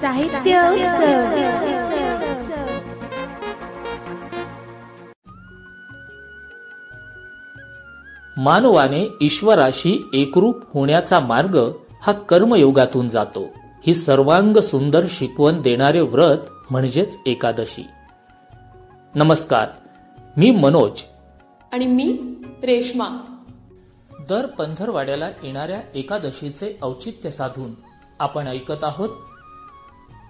साहित्य मानवाने ईश्वराशी एकरूप होण्याचा मार्ग हा कर्मयोगातून जातो. ही सर्वांग सुंदर शिकवण देणारे व्रत म्हणजेच एकादशी. नमस्कार, मी मनोज आणि मी रेश्मा. दर पंधरवाड्याला येणाऱ्या एकादशीचे औचित्य साधून आपण ऐकत आहोत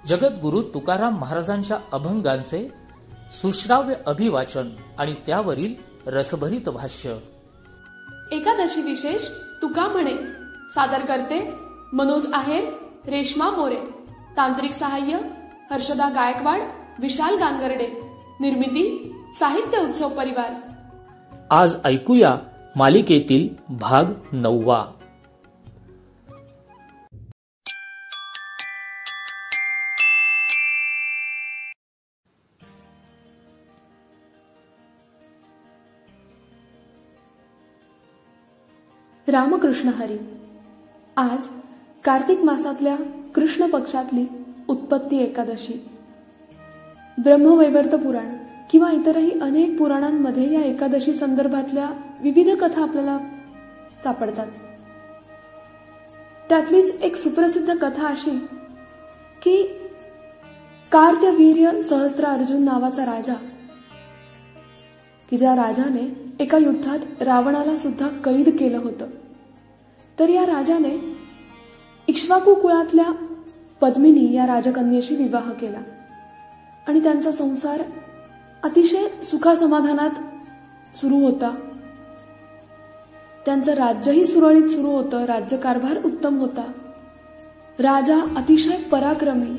जगद्गुरु तुकाराम महाराजांच्या अभंगांचे सुश्राव्य अभिवाचन आणि त्यावरील रसभरीत भाष्य. एकादशी विशेष तुका म्हणे. सादर करते मनोज आहेर, रेश्मा मोरे. तांत्रिक सहाय्य हर्षदा गायकवाड, विशाल गांगर्डे. निर्मिती साहित्य उत्सव परिवार. आज ऐकूया मालिकेतील भाग 9. रामकृष्ण हरी. आज कार्तिक मासातल्या कृष्ण पक्षातली उत्पत्ती एकादशी. ब्रह्मवैवर्त पुराण किंवा इतरही अनेक पुराणांमध्ये या एकादशी संदर्भातल्या विविध कथा आपल्याला सापडतात. त्यातलीच एक सुप्रसिद्ध कथा अशी की कार्त्यवीर्य सहस्त्रार्जुन नावाचा राजा, की ज्या राजाने एका युद्धात रावणाला सुद्धा कैद केलं होतं. तर या राजाने इक्ष्वाकू कुळातल्या पद्मिनी या राजकन्येशी विवाह केला आणि त्यांचा संसार अतिशय सुखासमाधानात सुरू होता. त्यांचं राज्यही सुरळीत सुरू होतं. राज्यकारभार उत्तम होता. राजा अतिशय पराक्रमी,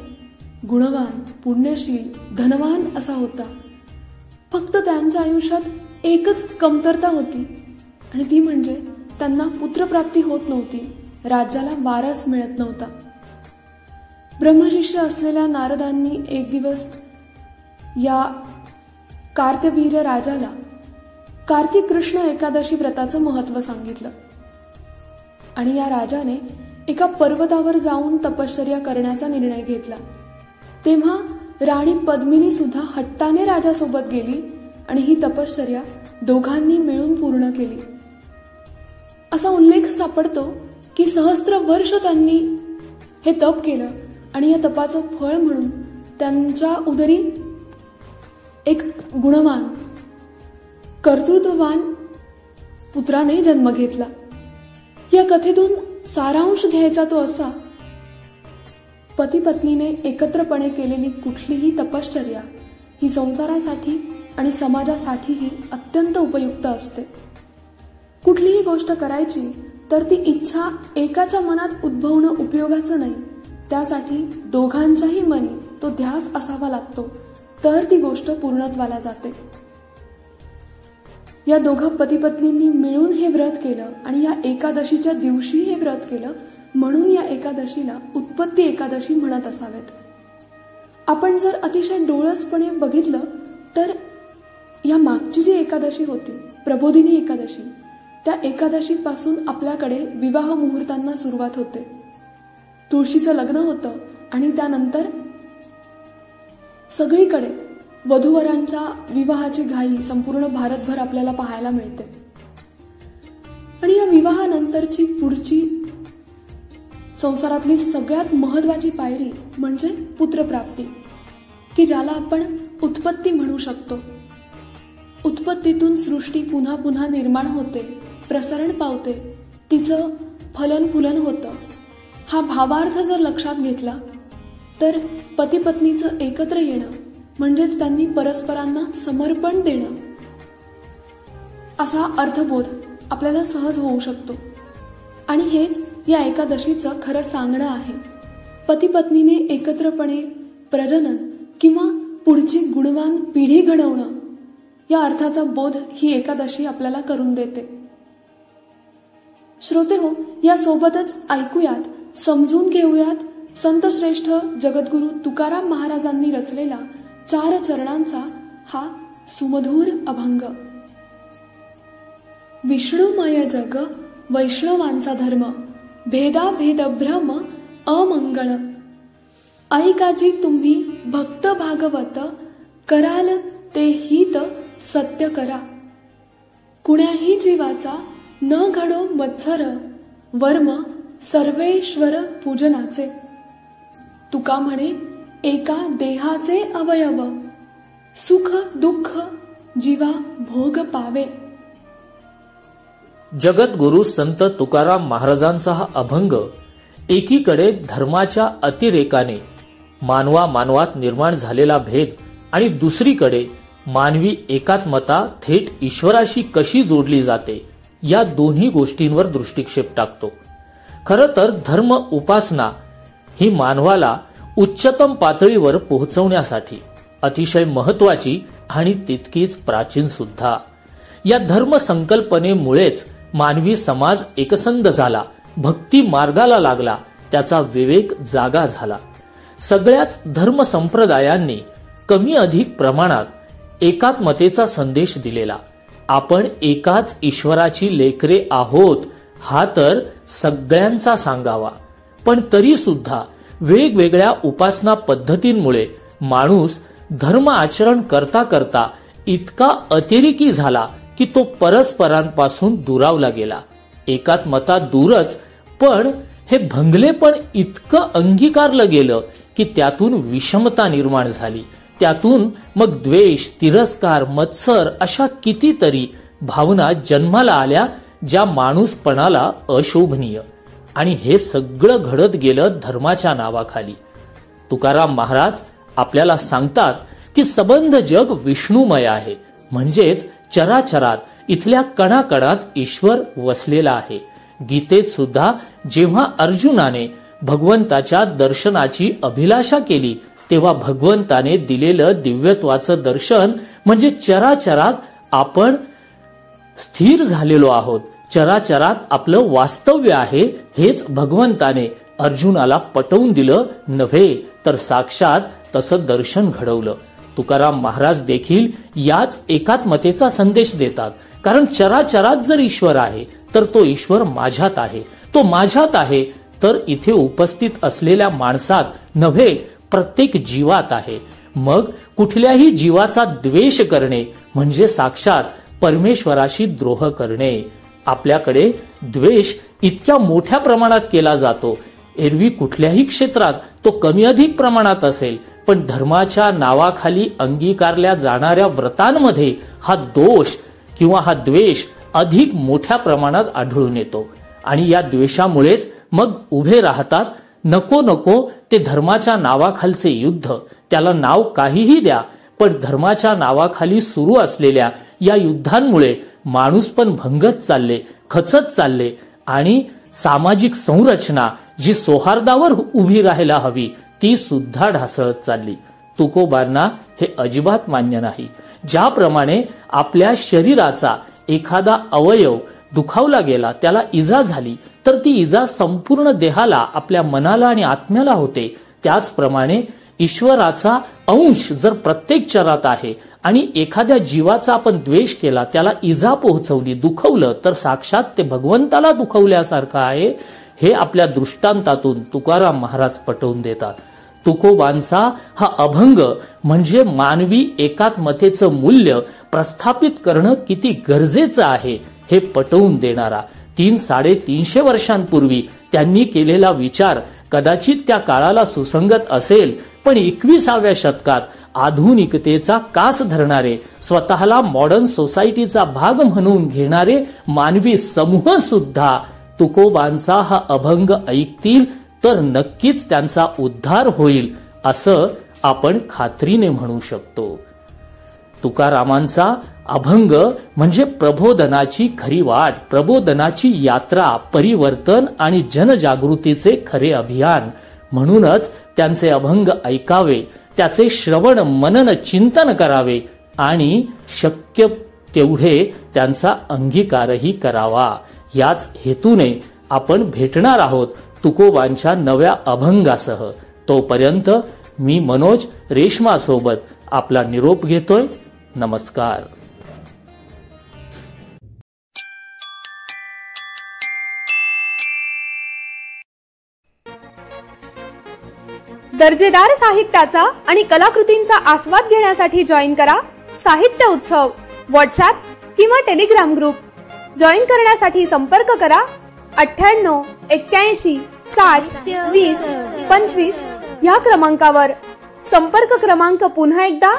गुणवान, पुण्यशील, धनवान असा होता. फक्त त्यांच्या आयुष्यात एकच कमतरता होती आणि ती म्हणजे त्यांना पुत्रप्राप्ती होत नव्हती. राज्याला वारस मिळत नव्हता. ब्रह्मशिष्य असलेल्या नारदांनी एक दिवस या कार्त्यवीर्य राजाला कार्तिक कृष्ण एकादशी व्रताचं महत्व सांगितलं आणि या राजाने एका पर्वतावर जाऊन तपश्चर्या करण्याचा निर्णय घेतला. तेव्हा राणी पद्मिनी सुद्धा हट्टाने राजासोबत गेली आणि ही तपश्चर्या दोघांनी मिळून पूर्ण केली. असा उल्लेख सापडतो की सहस्त्र वर्ष त्यांनी हे तप केलं आणि या तपाचं फळ म्हणून त्यांच्या उदरी एक गुणवान, कर्तृत्ववान पुत्राने जन्म घेतला. या कथेतून सारांश घ्यायचा तो असा, पती पत्नीने एकत्रपणे केलेली कुठलीही तपश्चर्या ही संसारासाठी आणि समाजासाठीही अत्यंत उपयुक्त असते. कुठलीही गोष्ट करायची तर ती इच्छा एकाच्या मनात उद्भवणं उपयोगाचं नाही. त्यासाठी दोघांच्याही मनी तो ध्यास असावा लागतो, तर ती गोष्ट पूर्णत्वाला जाते. या दोघा पती पत्नींनी मिळून हे व्रत केलं आणि या एकादशीच्या दिवशी हे व्रत केलं, म्हणून या एकादशीला उत्पत्ती एकादशी म्हणत असावेत. आपण जर अतिशय डोळसपणे बघितलं तर या मागची जी एकादशी होती, प्रबोधिनी एकादशी, त्या एकादशी पासून आपल्याकडे विवाह मुहूर्तांना सुरुवात होते. तुळशीचं लग्न होतं आणि त्यानंतर सगळीकडे वधूवरांच्या विवाहाची घाई संपूर्ण भारतभर आपल्याला पाहायला मिळते. आणि या विवाहानंतरची पुढची संसारातली सगळ्यात महत्वाची पायरी म्हणजे पुत्रप्राप्ती, की ज्याला आपण उत्पत्ती म्हणू शकतो. उत्पत्तीतून सृष्टी पुन्हा पुन्हा निर्माण होते, प्रसरण पावते, तिचं फलन फुलन होतं. हा भावार्थ जर लक्षात घेतला तर पती पत्नीचं एकत्र येणं म्हणजेच त्यांनी परस्परांना समर्पण देणं असा अर्थबोध आपल्याला सहज होऊ शकतो. आणि हेच या एकादशीचं खरं सांगणं आहे. पती पत्नीने एकत्रपणे प्रजनन किंवा पुढची गुणवान पिढी घडवणं या अर्थाचा बोध ही एकादशी आपल्याला करून देते. श्रोतेहो, या सोबतच ऐकूयात, समजून घेऊयात संतश्रेष्ठ जगद्गुरु तुकाराम महाराजांनी रचलेला 4 चरणांचा हा सुमधुर अभंग. विष्णुमय जग वैष्णवांचा धर्म, भेदा भेद भ्रम अमंगळ. ऐकाजी तुम्ही भक्त भागवत, कराल ते हित सत्य करा. कुण्याही जीवाचा न घडो मत्सर, वर्म सर्वेश्वर पूजनाचे. तुका म्हणे एका देहाचे अवयव, सुख दुःख जीवा भोग पावे. जगद्गुरु संत तुकाराम महाराजांचा हा अभंग एकीकडे धर्माच्या अतिरेकाने मानवात निर्माण झालेला भेद आणि दुसरीकडे मानवी एकात्मता थेट ईश्वराशी कशी जोडली जाते या दोन्ही गोष्टींवर दृष्टिक्षेप टाकतो. खरं तर धर्म उपासना ही मानवाला उच्चतम पातळीवर पोहोचवण्यासाठी अतिशय महत्वाची आणि तितकीच प्राचीन सुद्धा. या धर्म संकल्पनेमुळेच मानवी समाज एकसंध झाला, भक्ती मार्गाला लागला, त्याचा विवेक जागा झाला. सगळ्याच धर्म संप्रदायांनी कमी अधिक प्रमाणात एकात्मतेचा संदेश दिलेला. आपण एकाच ईश्वराची लेकरे आहोत हा तर सगळ्यांचा सांगावा. पण तरी सुद्धा वेगवेगळ्या उपासना पद्धतींमुळे माणूस धर्म आचरण करता करता इतका अतिरेकी झाला की तो परस्परांपासून दुरावला गेला. एकात्मता दूरच, पण हे भंगलेपण इतकं अंगीकारलं गेलं की त्यातून विषमता निर्माण झाली. त्यातून मग द्वेष, तिरस्कार, मत्सर अशा कितीतरी भावना जन्माला आल्या, ज्या माणूसपणाला अशोभनीय. आणि हे सगळं घडत गेलं धर्माच्या नावाखाली. तुकाराम महाराज आपल्याला सांगतात की सबंध जग विष्णुमय आहे, म्हणजेच चराचरात इथल्या कणाकणात ईश्वर वसलेला आहे. गीतेत सुद्धा जेव्हा अर्जुनाने भगवंताच्या दर्शनाची अभिलाषा केली तेव्हा भगवंताने दिलेलं दिव्यत्वाचं दर्शन म्हणजे चराचरात आपण स्थिर झालेलो आहोत, चराचरात आपलं वास्तव्य आहे, हेच भगवंताने अर्जुनाला पटवून दिलं नव्हे तर साक्षात तसं दर्शन घडवलं. तुकाराम महाराज देखील याच एकात्मतेचा संदेश देतात. कारण चराचरात जर ईश्वर आहे तर तो ईश्वर माझ्यात आहे, तो माझ्यात आहे तर इथे उपस्थित असलेल्या माणसात नव्हे, प्रत्येक जीवात आहे. मग कुठल्याही जीवाचा द्वेष करणे म्हणजे साक्षात परमेश्वराशी द्रोह करणे. आपल्याकडे द्वेष इतक्या मोठ्या प्रमाणात केला जातो. एरवी कुठल्याही क्षेत्रात तो कमी अधिक प्रमाणात असेल, पण धर्माच्या नावाखाली अंगीकारल्या जाणाऱ्या व्रतांमध्ये हा दोष किंवा हा द्वेष अधिक मोठ्या प्रमाणात आढळून येतो. आणि या द्वेषामुळेच मग उभे राहतात नको नको ते धर्माच्या नावाखालचे युद्ध. त्याला नाव काहीही द्या, पण धर्माच्या नावाखाली सुरू असलेल्या या युद्धांमुळे माणूस पण भंगत चालले, खचत चालले आणि सामाजिक संरचना जी सौहार्दावर उभी राहायला हवी ती सुद्धा ढासळत चालली. तुकोबांना हे अजिबात मान्य नाही. ज्याप्रमाणे आपल्या शरीराचा एखादा अवयव दुखावला गेला, त्याला इजा झाली, तर ती इजा संपूर्ण देहाला, आपल्या मनाला आणि आत्म्याला होते. त्याचप्रमाणे ईश्वराचा अंश जर प्रत्येक चरात आहे आणि एखाद्या जीवाचा आपण द्वेष केला, त्याला इजा पोहोचवली, दुखवलं, तर साक्षात ते भगवंताला दुखवल्यासारखं आहे. हे आपल्या दृष्टांतातून तुकाराम महाराज पटवून देतात. तुकोबांचा हा अभंग म्हणजे मानवी एकात्मतेचं मूल्य प्रस्थापित करणं किती गरजेचं आहे हे पटवून देणारा. 300-350 वर्षांपूर्वी त्यांनी केलेला विचार कदाचित त्या काळाला सुसंगत असेल, पण 21व्या शतकात आधुनिकतेचा कास धरणारे, स्वतःला मॉडर्न सोसायटीचा भाग म्हणून घेणारे मानवी समूह सुद्धा तुकोबांचा हा अभंग ऐकतील तर नक्कीच त्यांचा उद्धार होईल असं आपण खात्रीने म्हणू शकतो. तुकारामांचा अभंग म्हणजे प्रबोधनाची खरी वाट, प्रबोधनाची यात्रा, परिवर्तन आणि जनजागृतीचे खरे अभियान. म्हणूनच त्यांचे अभंग ऐकावे, त्याचे श्रवण मनन चिंतन करावे आणि शक्य तेवढे त्यांचा अंगीकारही करावा. याच हेतूने आपण भेटणार आहोत तुकोबांच्या नव्या अभंगासह. तोपर्यंत मी मनोज रेशमा सोबत आपला निरोप घेतोय. नमस्कार. दर्जेदार साहित्याचा आणि कलाकृतींचा आस्वाद घेण्यासाठी जॉईन करा साहित्य उत्सव व्हॉट्सॲप किंवा टेलिग्राम ग्रुप. जॉईन करण्यासाठी संपर्क करा 98 81 60 20 25 या क्रमांकावर. संपर्क क्रमांक पुन्हा एकदा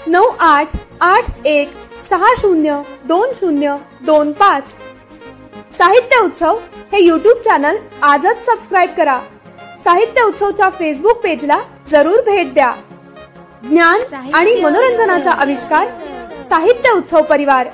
9881 60 20 25. साहित्य उत्सव हे यूट्यूब चॅनल आजच सबस्क्राईब करा. साहित्य उत्सवच्या फेसबुक पेजला जरूर भेट द्या. ज्ञान आणि मनोरंजनाचा आविष्कार साहित्य उत्सव परिवार.